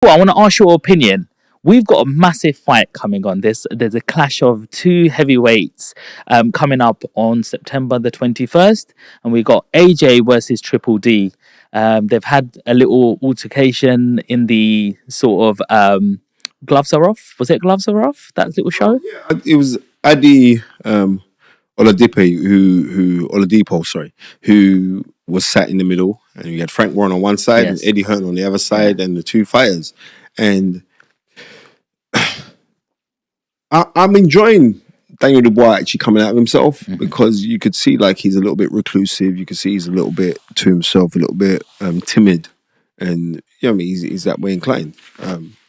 Well, I want to ask your opinion. We've got a massive fight coming on. There's a clash of two heavyweights coming up on September the 21st, and we got AJ versus Triple D. They've had a little altercation in the sort of Gloves Are Off. Was it Gloves Are Off? That little show? It was Adi Oladipo, sorry, who was sat in the middle, and you had Frank Warren on one side and Yes. Eddie Hearn on the other side, and the two fighters. And I'm enjoying Daniel Dubois actually coming out of himself because you could see like he's a little bit reclusive. You could see he's a little bit to himself, a little bit timid, and you know what I mean, he's that way inclined.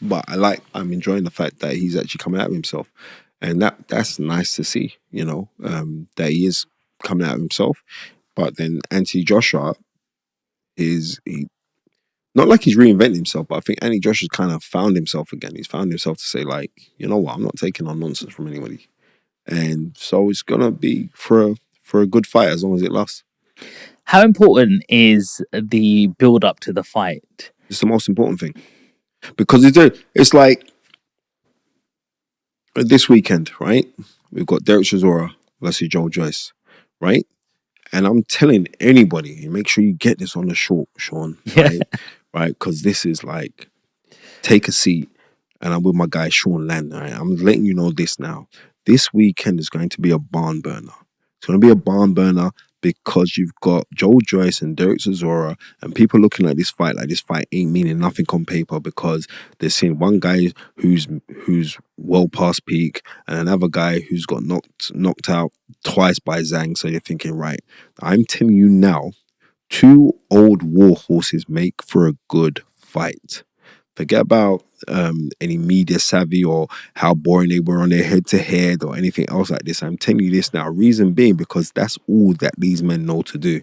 But I'm enjoying the fact that he's actually coming out of himself, and that's nice to see. You know, that he is coming out of himself. But then Anthony Joshua not like he's reinvented himself, but I think Anthony Joshua's kind of found himself again. He's found himself to say like, you know what, I'm not taking on nonsense from anybody. And so it's gonna be for a good fight as long as it lasts. How important is the build up to the fight? It's the most important thing because it's like this weekend, right? We've got Derek Chisora versus Joyce, right? And I'm telling anybody, make sure you get this on the short, Sean, right? Right? Because this is like, take a seat, and I'm with my guy Sean Land. Right? I'm letting you know this now. This weekend is going to be a barn burner. It's going to be a barn burner because you've got Joyce and Derek Chisora, and people looking at this fight like this fight ain't meaning nothing on paper because they're seeing one guy who's well past peak and another guy who's got knocked out twice by Zhang. So you're thinking, right, I'm telling you now, two old war horses make for a good fight. Forget about any media savvy or how boring they were on their head-to-head or anything else like this. I'm telling you this now. Reason being because that's all that these men know to do.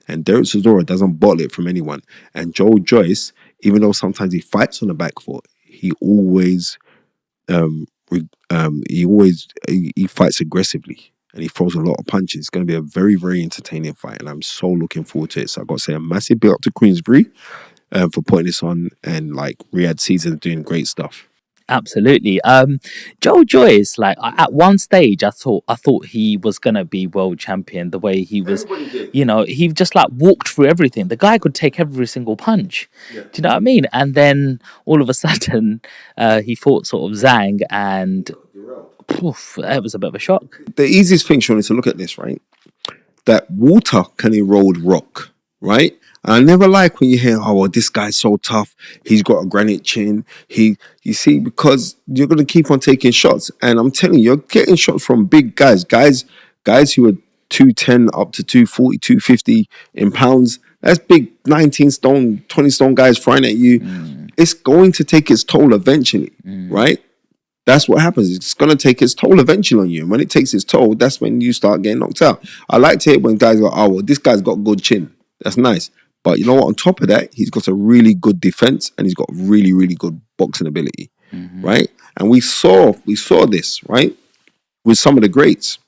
And Derek Chisora doesn't bottle it from anyone. And Joyce, even though sometimes he fights on the back foot, he always he fights aggressively and he throws a lot of punches. It's going to be a very, very entertaining fight, and I'm so looking forward to it. So I've got to say a massive big up to Queensbury for putting this on, and like Riyadh Season doing great stuff. Absolutely. Joyce, like at one stage, I thought he was gonna be world champion. The way he was, he just like walked through everything. The guy could take every single punch. Yeah. Do you know what I mean? And then all of a sudden, he fought sort of Zhang, and poof, it was a bit of a shock. The easiest thing, Sean, is to look at this, right? That water can erode rock, right? And I never like when you hear, oh, well, this guy's so tough. He's got a granite chin. You see, because you're going to keep on taking shots. And I'm telling you, you're getting shots from big guys who are 210 up to 240, 250 in pounds. That's big 19 stone, 20 stone guys flying at you. It's going to take its toll eventually, right? That's what happens. It's going to take its toll eventually on you. And when it takes its toll, that's when you start getting knocked out. I like to hear when guys go, oh, well, this guy's got good chin. That's nice. But you know what? On top of that, he's got a really good defense and he's got really, really good boxing ability, right? And we saw this, right, with some of the greats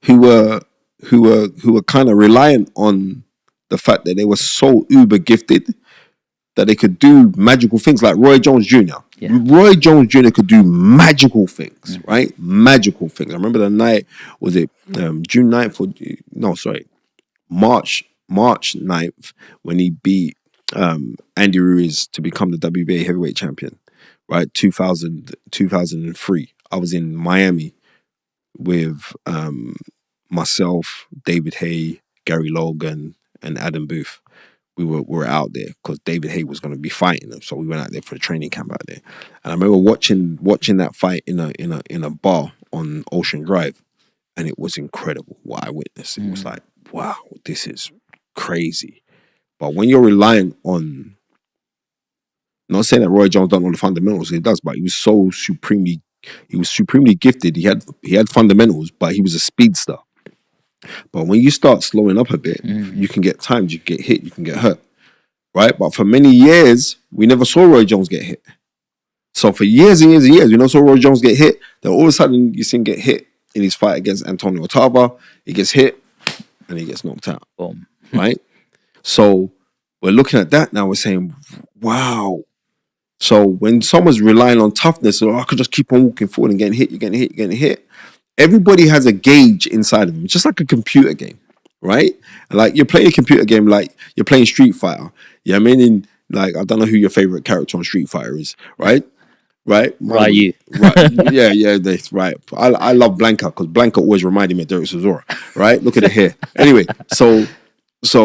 who were kind of reliant on the fact that they were so uber gifted that they could do magical things like Roy Jones Jr. Yeah. Roy Jones Jr. could do magical things, right? Magical things. I remember the night, was it June 9th or, no, sorry, March 9th when he beat Andy Ruiz to become the WBA heavyweight champion, right? 2003. I was in Miami with myself, David Hay, Gary Logan, and Adam Booth. We were out there because David Hay was going to be fighting them, so we went out there for a training camp out there. And I remember watching that fight in a bar on Ocean Drive, and it was incredible what I witnessed. It was like, wow, this is crazy. But when you're relying on, not saying that Roy Jones don't know the fundamentals, he does, but he was supremely gifted. He had fundamentals, but he was a speedster. But when you start slowing up a bit, you can get timed, you can get hit, you can get hurt, right? But for many years, we never saw Roy Jones get hit. So for years and years and years, we never saw Roy Jones get hit. Then all of a sudden, you see him get hit in his fight against Antonio Otava. He gets hit, and he gets knocked out. Boom. Right? So we're looking at that now. We're saying, wow, So when someone's relying on toughness, or I could just keep on walking forward and getting hit, you're getting hit, you're getting hit. Everybody has a gauge inside of them, just like a computer game, right? Like you're playing a computer game, like you're playing Street Fighter. Yeah, I mean, like I don't know who your favorite character on Street Fighter is, right? Right, mine would, Ryu. right, yeah, yeah, that's right. I love Blanca because Blanca always reminded me of Derek Chisora, right? Look at it here. Anyway, so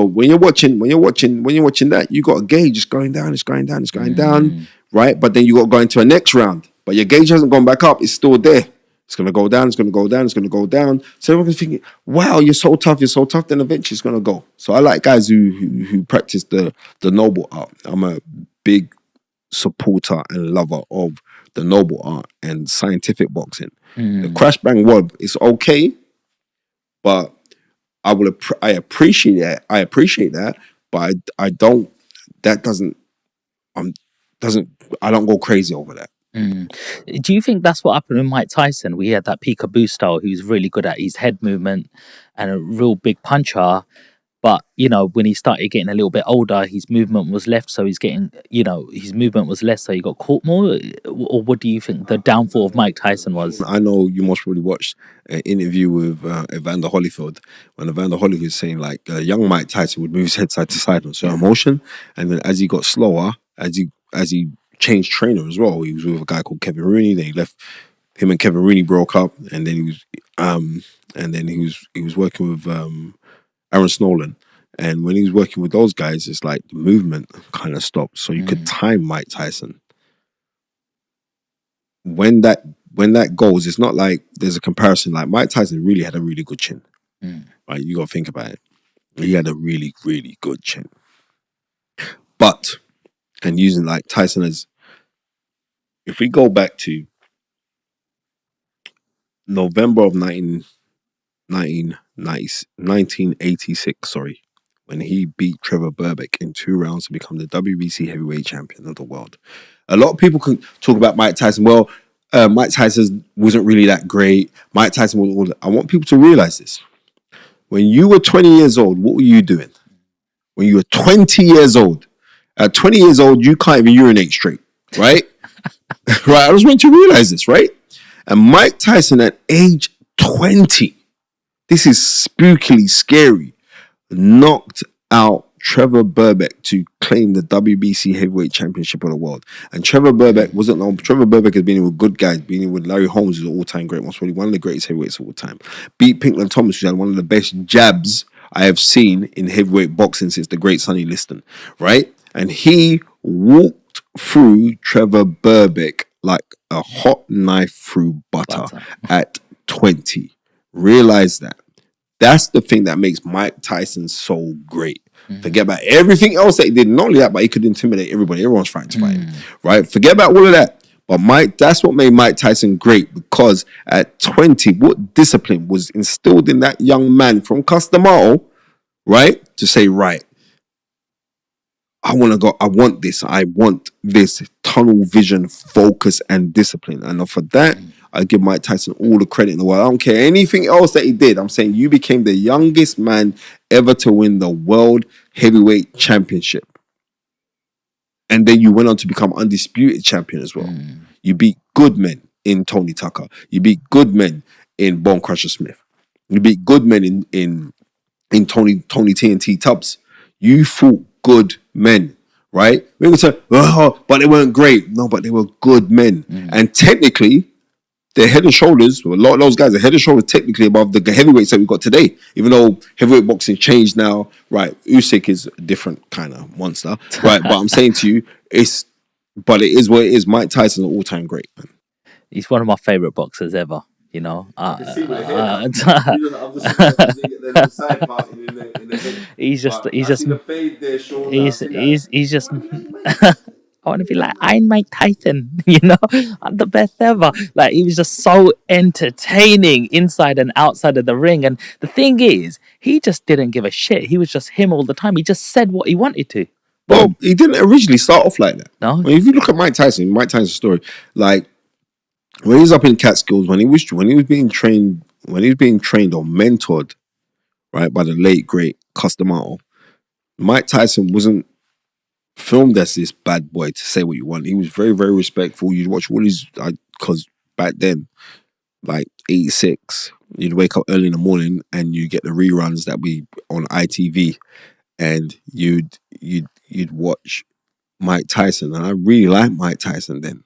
when you're watching that, you got a gauge. It's going down. It's going down. It's going down. Mm, Right. But then you got to go into a next round. But your gauge hasn't gone back up. It's still there. It's gonna go down. It's gonna go down. It's gonna go down. So everyone's thinking, "Wow, you're so tough. You're so tough." Then eventually it's gonna go. So I like guys who practice the noble art. I'm a big supporter and lover of the noble art and scientific boxing. The mm, crash bang wob is okay, but I appreciate that. I appreciate that, but I don't. That doesn't. Doesn't. I don't go crazy over that. mm. Do you think that's what happened with Mike Tyson? We had that peekaboo style who's really good at his head movement and a real big puncher. But, you know, when he started getting a little bit older, his movement was left. So he's getting, you know, his movement was less. So he got caught more. Or what do you think the downfall of Mike Tyson was? I know you most probably watched an interview with Evander Holyfield when Evander Holyfield was saying like young Mike Tyson would move his head side to side on certain motion, and then as he got slower, as he changed trainer as well, he was with a guy called Kevin Rooney. Then he left. Him and Kevin Rooney broke up, and then he was working with Aaron Snowland. And when he was working with those guys, it's like the movement kind of stopped. So you could time Mike Tyson. When that goes, it's not like there's a comparison. Like Mike Tyson really had a really good chin. Mm, Right? You gotta think about it. He had a really, really good chin. But and using like Tyson as if we go back to November of 1986, sorry, when he beat Trevor Burbick in 2 rounds to become the WBC heavyweight champion of the world. A lot of people can talk about Mike Tyson. Well, Mike Tyson wasn't really that great. Mike Tyson was all that. I want people to realize this. When you were 20 years old, what were you doing? When you were 20 years old, at 20 years old, you can't even urinate straight, right? Right? I just want you to realize this, right? And Mike Tyson at age 20, this is spookily scary, knocked out Trevor Burbick to claim the WBC heavyweight championship of the world. And Trevor Burbick wasn't known. Trevor Burbick has been in with good guys, been in with Larry Holmes, who's an all-time great, most probably one of the greatest heavyweights of all time. Beat Pinkland Thomas, who had one of the best jabs I have seen in heavyweight boxing since the great Sonny Liston, right? And he walked through Trevor Burbick like a hot knife through butter at 20. Realize that. That's the thing that makes Mike Tyson so great. Forget about everything else that he did. Not only that, but he could intimidate everybody. Everyone's trying to fight him, right? Forget about all of that. But that's what made Mike Tyson great, because at 20, what discipline was instilled in that young man from Customato, right? To say, right, I want this tunnel vision, focus, and discipline. And for that, I give Mike Tyson all the credit in the world. I don't care anything else that he did. I'm saying you became the youngest man ever to win the World Heavyweight Championship. And then you went on to become undisputed champion as well. You beat good men in Tony Tucker. You beat good men in Bone Crusher Smith. You beat good men in Tony TNT Tubbs. You fought good men, right? We're going to say, oh, but they weren't great. No, but they were good men. And technically, they're head and shoulders, a lot of those guys are head and shoulders technically above the heavyweights that we've got today. Even though heavyweight boxing changed now, right? Usyk is a different kind of monster, right? But I'm saying to you, but it is what it is. Mike Tyson's an all-time great, man. He's one of my favorite boxers ever. You know, he's just he's just I want to be like, I'm Mike Tyson, you know, I'm the best ever. Like, he was just so entertaining inside and outside of the ring. And the thing is, he just didn't give a shit. He was just him all the time. He just said what he wanted to. Well, he didn't originally start off like that. No. I mean, if you look at Mike Tyson's story, like when he was up in Catskills, when he was being trained or mentored, right, by the late great Customato, Mike Tyson wasn't filmed as this bad boy to say what you want. He was very, very respectful. You'd watch all his, because back then, like 86, you'd wake up early in the morning and you get the reruns that we on ITV, and you'd watch Mike Tyson, and I really liked Mike Tyson then.